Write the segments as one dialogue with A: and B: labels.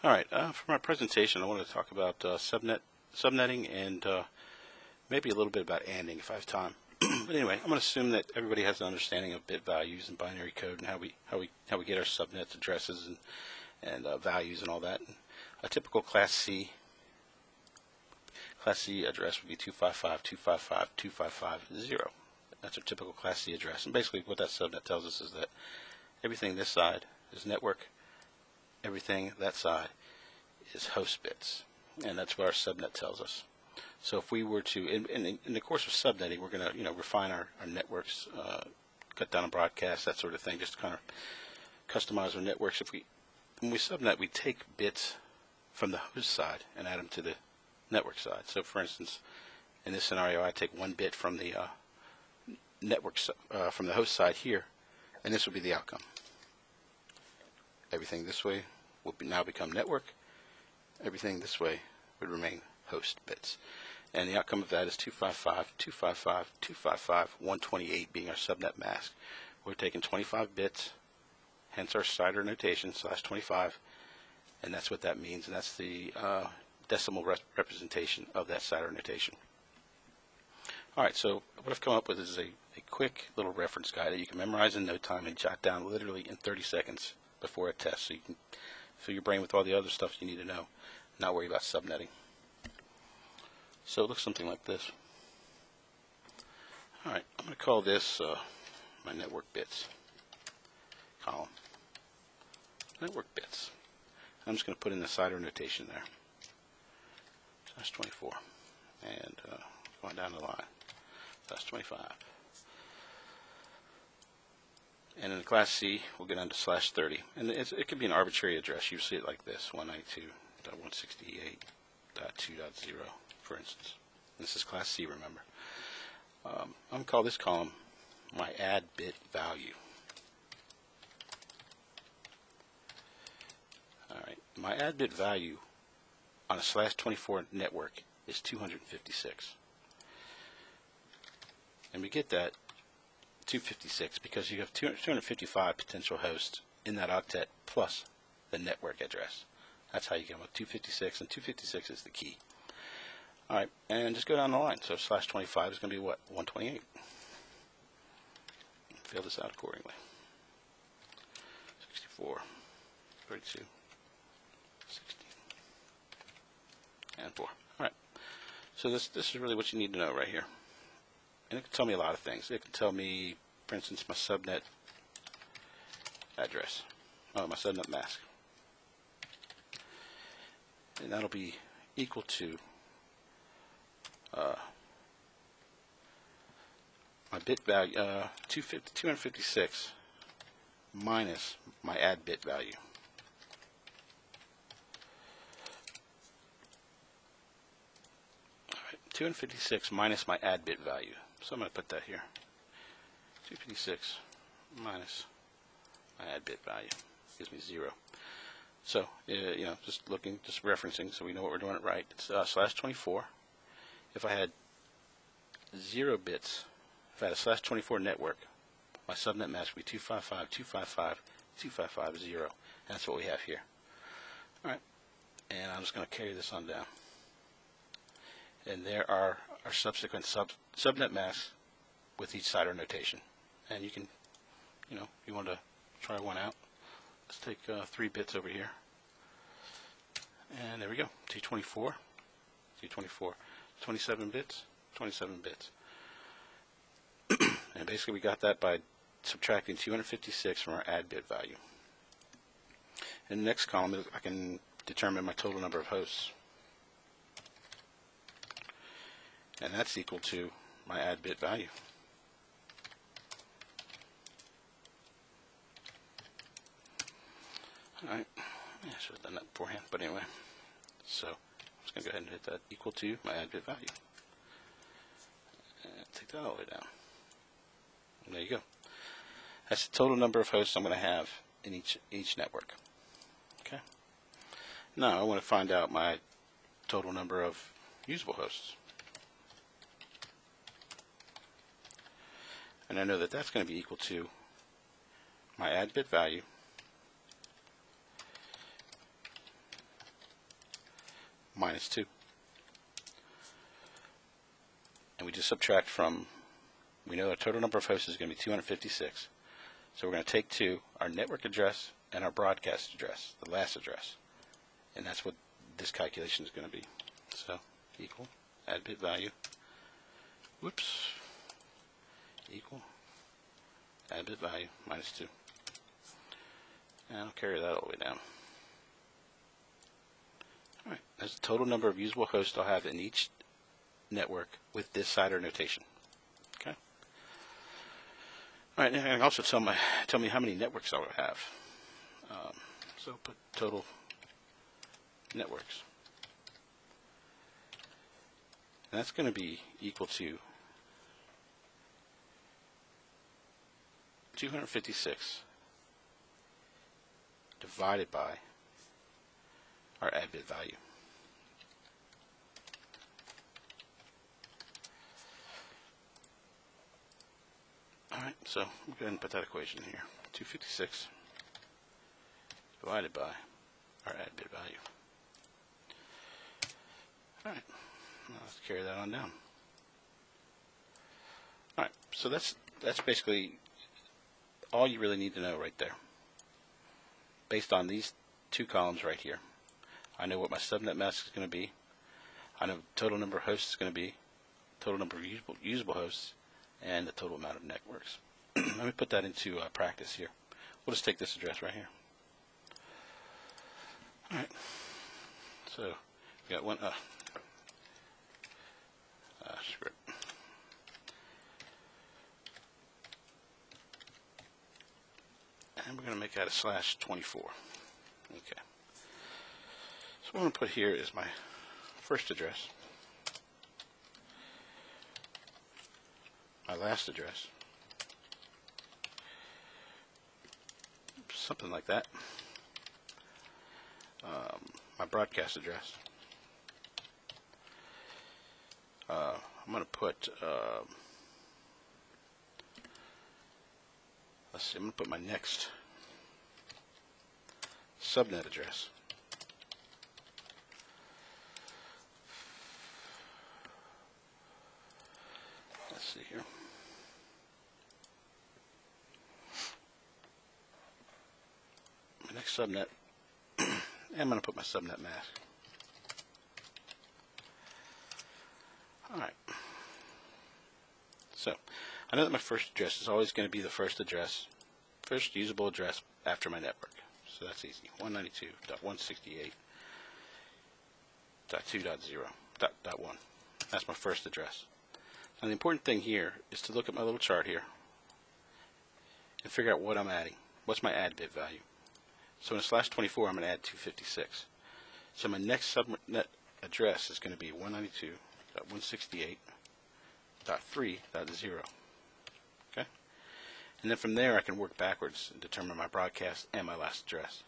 A: All right, for my presentation, I want to talk about subnetting and maybe a little bit about anding if I have time. But anyway, I'm going to assume that everybody has an understanding of bit values and binary code and how we get our subnet addresses and values and all that. A typical Class C address would be 255.255.255.0. That's our typical Class C address. And basically, what that subnet tells us is that everything this side is network. Everything that side is host bits, and that's what our subnet tells us. So if we were to, in the course of subnetting, we're going to refine our networks, cut down on broadcast, that sort of thing, just to kind of customize our networks. When we subnet, we take bits from the host side and add them to the network side. So for instance, in this scenario, I take one bit from the network from the host side here, and this would be the outcome. Everything this way will now become network. Everything this way would remain host bits. And the outcome of that is 255.255.255.128 being our subnet mask. We're taking 25 bits, hence our CIDR notation, /25, and that's what that means, and that's the decimal representation of that CIDR notation. Alright, so what I've come up with is a quick little reference guide that you can memorize in no time and jot down literally in 30 seconds before a test, so you can fill your brain with all the other stuff you need to know, not worry about subnetting. So it looks something like this. Alright, I'm going to call this my network bits column. Network bits. I'm just going to put in the CIDR notation there. /24. And going down the line. /25. And in the Class C, we'll get down to /30. And it could be an arbitrary address. You see it like this, 192.168.2.0, for instance. This is Class C, remember. I'm going to call this column my add bit value. Alright, my add bit value on a /24 network is 256. And we get that 256 because you have 255 potential hosts in that octet plus the network address. That's how you get them with 256, and 256 is the key. Alright, and just go down the line. So /25 is going to be what? 128. Fill this out accordingly. 64, 32, 16, and 4. Alright, so this is really what you need to know right here. And it can tell me a lot of things. It can tell me, for instance, my subnet address, my subnet mask. And that'll be equal to my bit value, 256 minus my add bit value. All right, 256 minus my add bit value. So I'm going to put that here. 256 minus my add bit value gives me 0. So, just referencing so we know what we're doing it right. It's /24. If I had 0 bits, if I had a /24 network, my subnet mask would be 255.255.255.0. And that's what we have here. Alright, and I'm just going to carry this on down. And there are our subsequent subnet masks with each CIDR notation. And you can, if you want to try one out, let's take 3 bits over here. And there we go, 224, 27 bits, 27 bits. And basically we got that by subtracting 256 from our add bit value. In the next column, I can determine my total number of hosts. And that's equal to my add bit value. Alright, I should have done that beforehand, but anyway. So, I'm just going to go ahead and hit that equal to my add bit value. And take that all the way down. And there you go. That's the total number of hosts I'm going to have in each network. Okay. Now, I want to find out my total number of usable hosts. And I know that that's going to be equal to my add bit value minus 2. And we just subtract from, we know our total number of hosts is going to be 256. So we're going to take 2, our network address and our broadcast address, the last address. And that's what this calculation is going to be. So equal, add bit value, whoops, equal, add bit value, minus 2. And I'll carry that all the way down. Alright, that's the total number of usable hosts I'll have in each network with this CIDR notation. Okay. Alright, and I can also tell me how many networks I will have. So put total networks. And that's going to be equal to 256 divided by our add bit value. Alright, so we'll go ahead and put that equation here. 256 divided by our add bit value. Alright, now let's carry that on down. Alright, so that's basically all you really need to know right there. Based on these 2 columns right here. I know what my subnet mask is going to be. I know the total number of hosts is going to be, total number of usable hosts, and the total amount of networks. Let me put that into practice here. We'll just take this address right here. Alright, so we got one script. And we're going to make that a /24. Okay. So what I'm going to put here is my first address, my last address, something like that, my broadcast address. I'm going to put, let's see, I'm going to put my next subnet address. Let's see here. My next subnet, and I'm going to put my subnet mask. Alright. So, I know that my first address is always going to be the first address, first usable address after my network. So that's easy. 192.168.2.0.1. That's my first address. Now the important thing here is to look at my little chart here and figure out what I'm adding. What's my add bit value? So in a /24, I'm going to add 256. So my next subnet address is going to be 192.168.3.0. Okay? And then from there I can work backwards and determine my broadcast and my last address.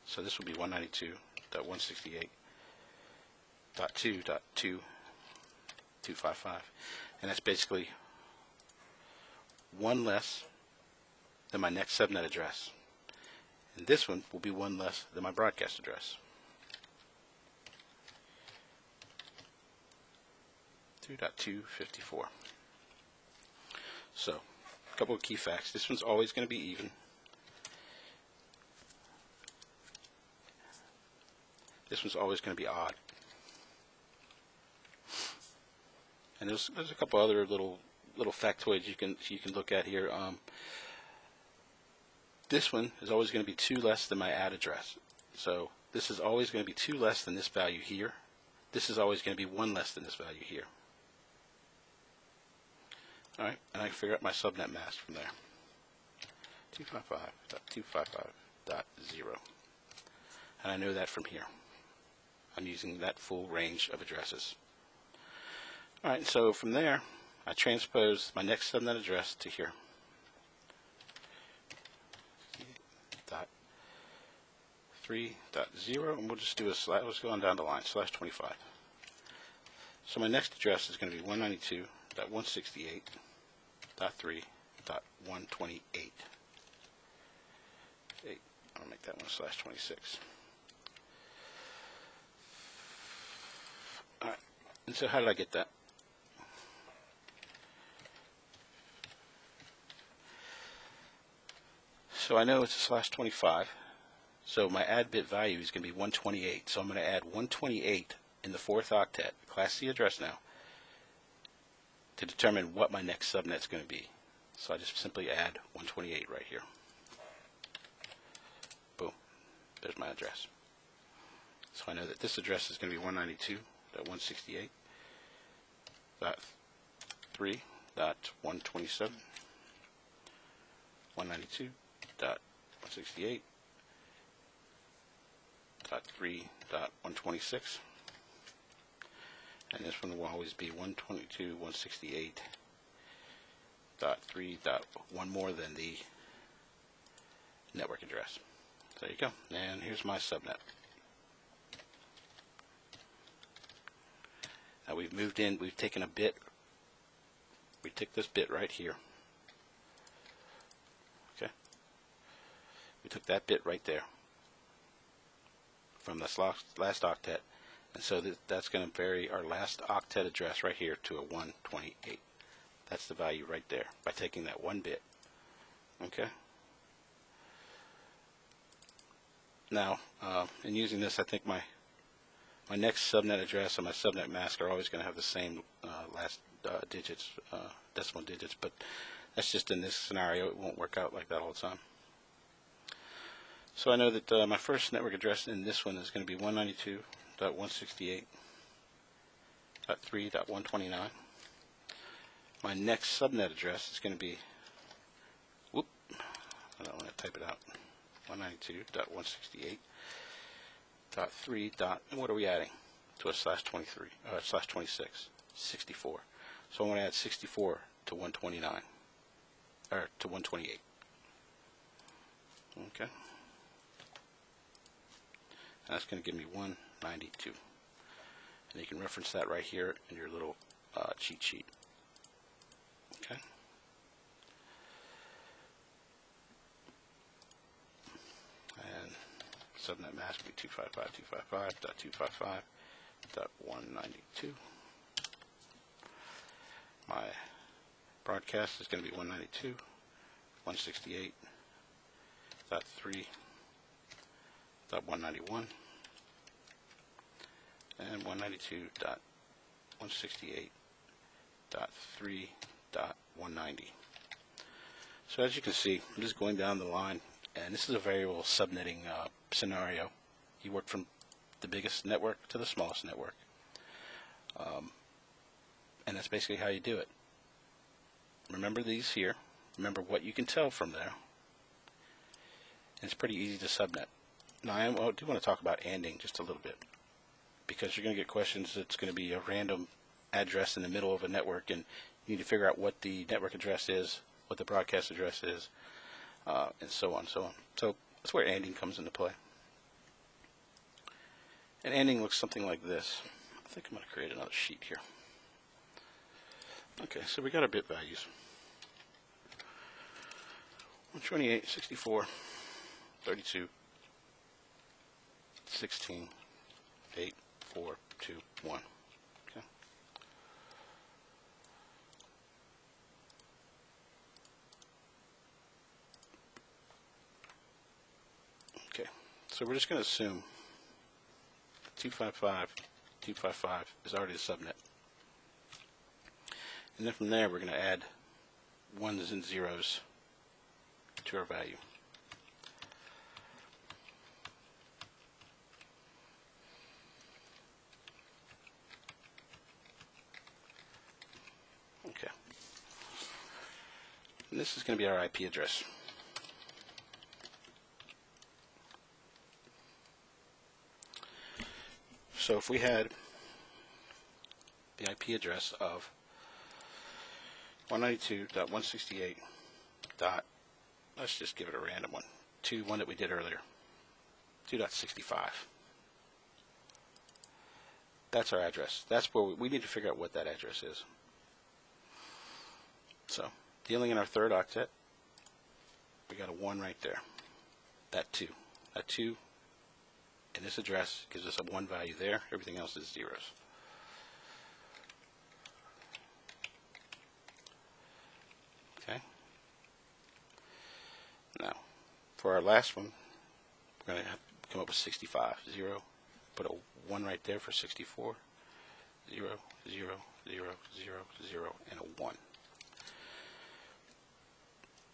A: So this will be 192.168.2.2.255. And that's basically one less than my next subnet address. And this one will be one less than my broadcast address. 2.254. So, a couple of key facts. This one's always going to be even. This one's always going to be odd. And there's a couple other little factoids you can look at here. This one is always going to be 2 less than my add address. So this is always going to be 2 less than this value here. This is always going to be 1 less than this value here. Alright, and I can figure out my subnet mask from there. 255.255.0. And I know that from here. I'm using that full range of addresses. Alright, so from there, I transpose my next subnet address to here. .3.0, and we'll just do a slash, let's go on down the line, /25. So my next address is going to be 192.168.3.128. I'll make that one /26. And so how did I get that? So I know it's a /25. So my add bit value is going to be 128. So I'm going to add 128 in the 4th octet, Class C address now, to determine what my next subnet is going to be. So I just simply add 128 right here. Boom. There's my address. So I know that this address is going to be 192.168.3.127, 192.168.3.126, and this one will always be 122.168.3. More than the network address. There you go. And here's my subnet. Now we've moved in, we've taken a bit, we took this bit right here. Okay. We took that bit right there from this last octet, and so that's going to vary our last octet address right here to a 128. That's the value right there by taking that one bit. Okay. Now, in using this, I think my next subnet address and my subnet mask are always going to have the same last digits, decimal digits, but that's just in this scenario. It won't work out like that all the time. So I know that my first network address in this one is going to be 192.168.3.129. My next subnet address is going to be, whoop, I don't want to type it out, 192.168.3. And what are we adding to a /23, /26? 64. So I'm going to add 64 to 129, or to 128. Okay. And that's going to give me 192. And you can reference that right here in your little cheat sheet. Okay. And subnet mask will be 255.255.255.192. My broadcast is going to be 192.168.3.191 and 192.168.3.190. So as you can see, I'm just going down the line, and this is a variable subnetting scenario. You work from the biggest network to the smallest network, and that's basically how you do it. Remember these here. Remember what you can tell from there. And it's pretty easy to subnet. Now I do want to talk about anding just a little bit, because you're going to get questions that's going to be a random address in the middle of a network, and you need to figure out what the network address is, what the broadcast address is, and so on and so on. So that's where anding comes into play. And anding looks something like this. I think I'm going to create another sheet here. Okay, so we got our bit values. 128, 64, 32, 16, 8, 4, 2, 1. Okay. Okay, so we're just going to assume 255.255 is already the subnet. And then from there, we're going to add ones and zeros to our value. Okay. And this is going to be our IP address. So if we had the IP address of 192.168. Let's just give it a random one. One that we did earlier. 2.65. That's our address. That's where we need to figure out what that address is. So, dealing in our third octet, we got a 1 right there. That 2. That 2 in this address gives us a 1 value there. Everything else is zeros. For our last one, we're going to come up with 65. 0, put a 1 right there for 64. 0, 0, 0, 0, 0, and a 1.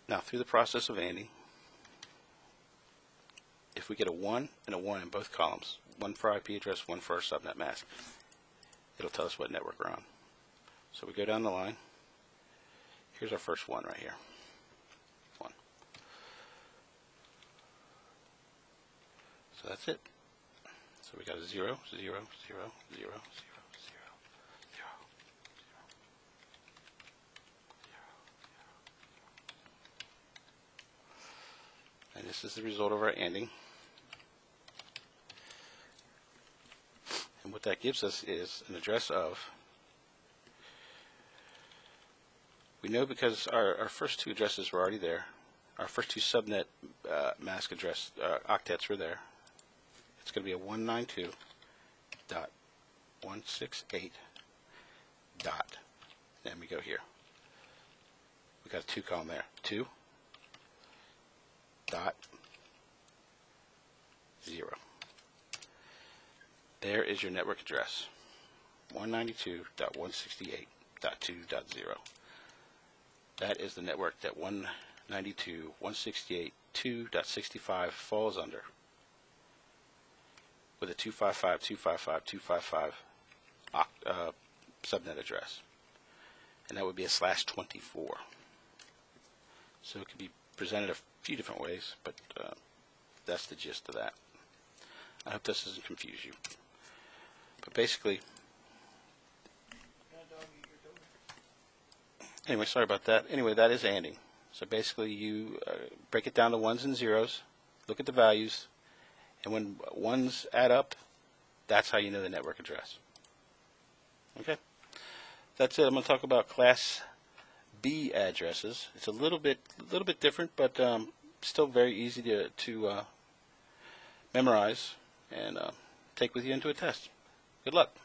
A: Now, through the process of ANDing, if we get a 1 and a 1 in both columns, one for IP address, one for our subnet mask, it'll tell us what network we're on. So we go down the line. Here's our first 1 right here. 1. So that's it. So we got a 0, 0, 0, 0, 0, 0, 0, 0. And this is the result of our ANDing. And what that gives us is an address of, we know because our first 2 addresses were already there, our first 2 subnet mask address octets were there. It's going to be a 192.168 dot. Then we go here. We got a 2 column there. 2 dot 0. There is your network address, 192.168.2.0. That is the network that 192.168.2.65 falls under, with a 255.255.255 subnet address. And that would be a /24. So it could be presented a few different ways, but that's the gist of that. I hope this doesn't confuse you. But basically, anyway, sorry about that. Anyway, that is ANDing. So basically, you break it down to 1s and 0s, look at the values, and when 1s add up, that's how you know the network address. Okay, that's it. I'm going to talk about Class B addresses. It's a little bit different, but still very easy to memorize and take with you into a test. Good luck.